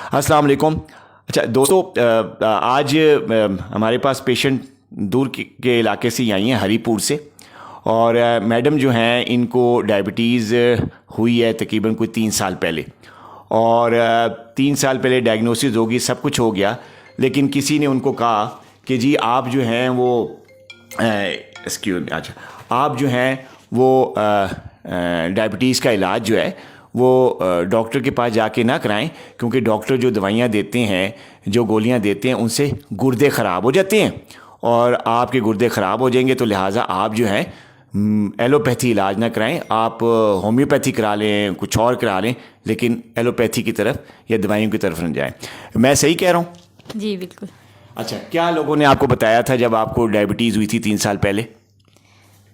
अस्सलाम वालेकुम। अच्छा दोस्तों, आज हमारे पास पेशेंट दूर के इलाके से ही आई हैं, हरीपुर से। और मैडम जो हैं इनको डायबिटीज़ हुई है तकरीबन कोई 3 साल पहले। और 3 साल पहले डायग्नोसिस हो गई, सब कुछ हो गया, लेकिन किसी ने उनको कहा कि जी आप जो हैं वो अच्छा आप जो हैं वो डायबिटीज़ का इलाज जो है वो डॉक्टर के पास जाके ना कराएं, क्योंकि डॉक्टर जो दवाइयाँ देते हैं, जो गोलियाँ देते हैं, उनसे गुर्दे ख़राब हो जाते हैं और आपके गुर्दे ख़राब हो जाएंगे। तो लिहाजा आप जो है एलोपैथी इलाज ना कराएं, आप होम्योपैथी करा लें, कुछ और करा लें, लेकिन एलोपैथी की तरफ या दवाइयों की तरफ न जाएं। मैं सही कह रहा हूँ? जी बिल्कुल। अच्छा, क्या लोगों ने आपको बताया था जब आपको डायबिटीज़ हुई थी 3 साल पहले?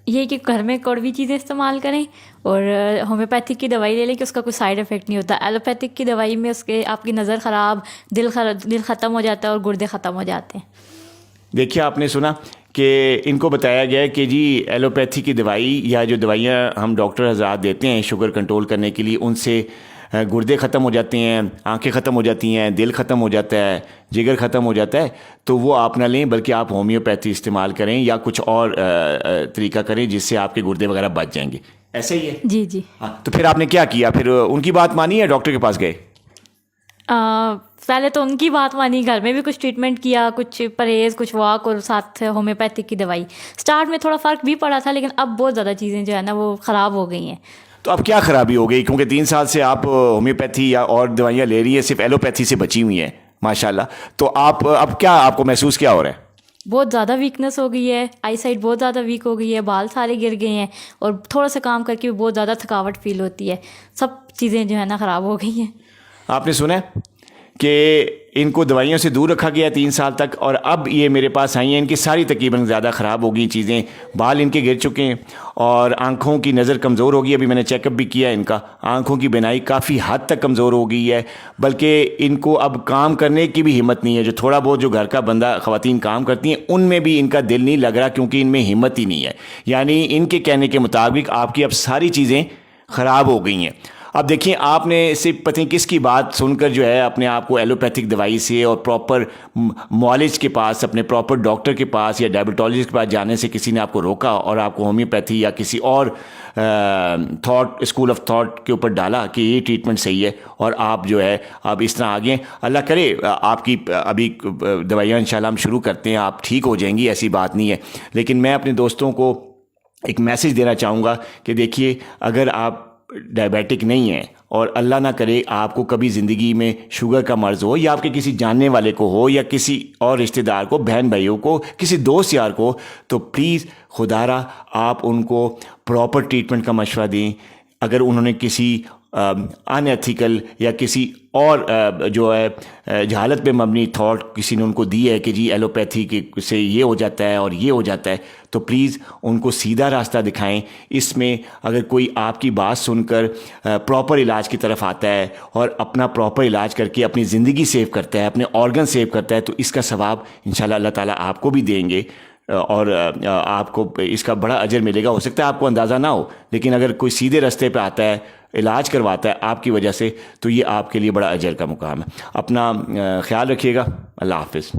ये कि घर में कड़वी चीज़ें इस्तेमाल करें और होम्योपैथिक की दवाई ले लें कि उसका कोई साइड इफ़ेक्ट नहीं होता। एलोपैथिक की दवाई में उसके आपकी नज़र ख़राब, दिल ख़त्म हो जाता है और गुर्दे ख़त्म हो जाते हैं। देखिए, आपने सुना कि इनको बताया गया है कि जी एलोपैथी की दवाई या जो दवाइयाँ हम डॉक्टर हज़रात देते हैं शुगर कंट्रोल करने के लिए, उनसे गुर्दे ख़त्म हो जाते हैं, आंखें ख़त्म हो जाती हैं, दिल ख़त्म हो जाता है, जिगर ख़त्म हो जाता है। तो वो आप ना लें, बल्कि आप होम्योपैथी इस्तेमाल करें या कुछ और तरीका करें जिससे आपके गुर्दे वगैरह बच जाएंगे। ऐसा ही है? जी जी। हाँ, तो फिर आपने क्या किया? फिर उनकी बात मानी या डॉक्टर के पास गए? पहले तो उनकी बात मानी, घर में भी कुछ ट्रीटमेंट किया, कुछ परहेज़, कुछ वॉक और साथ होम्योपैथिक की दवाई। स्टार्ट में थोड़ा फ़र्क भी पड़ा था, लेकिन अब बहुत ज़्यादा चीज़ें जो है ना वो ख़राब हो गई हैं। तो अब क्या ख़राबी हो गई? क्योंकि 3 साल से आप होम्योपैथी या और दवाइयाँ ले रही हैं, सिर्फ एलोपैथी से बची हुई हैं माशाल्लाह। तो आप अब क्या, आपको महसूस क्या हो रहा है? बहुत ज़्यादा वीकनेस हो गई है, आई साइट बहुत ज़्यादा वीक हो गई है, बाल सारे गिर गए हैं और थोड़ा सा काम करके भी बहुत ज़्यादा थकावट फील होती है। सब चीज़ें जो है ना ख़राब हो गई हैं। आपने सुना है कि इनको दवाइयों से दूर रखा गया 3 साल तक, और अब ये मेरे पास आई हैं, इनकी सारी तकरीबन ज़्यादा ख़राब हो गई चीज़ें, बाल इनके गिर चुके हैं और आँखों की नज़र कमज़ोर हो गई। अभी मैंने चेकअप भी किया, इनका आँखों की बिनाई काफ़ी हद तक कमज़ोर हो गई है, बल्कि इनको अब काम करने की भी हिम्मत नहीं है। जो थोड़ा बहुत जो घर का बंदा ख़वातीन काम करती हैं, उनमें भी इनका दिल नहीं लग रहा, क्योंकि इनमें हिम्मत ही नहीं है। यानी इनके कहने के मुताबिक आपकी अब सारी चीज़ें ख़राब हो गई हैं। अब देखिए, आपने सिर्फ पता नहीं किसकी बात सुनकर जो है अपने आप को एलोपैथिक दवाई से और प्रॉपर मॉलेज के पास, अपने प्रॉपर डॉक्टर के पास या डायबिटोलॉजिस्ट के पास जाने से किसी ने आपको रोका और आपको होम्योपैथी या किसी और स्कूल ऑफ थॉट के ऊपर डाला कि ये ट्रीटमेंट सही है, और आप जो है अब इस तरह आगे। अल्लाह करे आपकी अभी दवाइयाँ इंशाल्लाह हम शुरू करते हैं, आप ठीक हो जाएंगी, ऐसी बात नहीं है। लेकिन मैं अपने दोस्तों को एक मैसेज देना चाहूँगा कि देखिए, अगर आप डायबिटिक नहीं है और अल्लाह ना करे आपको कभी ज़िंदगी में शुगर का मर्ज़ हो, या आपके किसी जानने वाले को हो, या किसी और रिश्तेदार को, बहन भाइयों को, किसी दोस्त यार को, तो प्लीज़ खुदारा आप उनको प्रॉपर ट्रीटमेंट का मशवरा दें। अगर उन्होंने किसी अनएथिकल या किसी और जो है जहालत पे मबनी थॉट किसी ने उनको दी है कि जी एलोपैथी के से ये हो जाता है और ये हो जाता है, तो प्लीज़ उनको सीधा रास्ता दिखाएं। इसमें अगर कोई आपकी बात सुनकर प्रॉपर इलाज की तरफ आता है और अपना प्रॉपर इलाज करके अपनी ज़िंदगी सेव करता है, अपने ऑर्गन सेव करता है, तो इसका सवाब इंशाल्लाह अल्लाह ताला आपको भी देंगे और आपको इसका बड़ा अजर मिलेगा। हो सकता है आपको अंदाज़ा ना हो, लेकिन अगर कोई सीधे रास्ते पे आता है, इलाज करवाता है आपकी वजह से, तो ये आपके लिए बड़ा अजर का मुकाम है। अपना ख्याल रखिएगा। अल्लाह हाफ़िज़।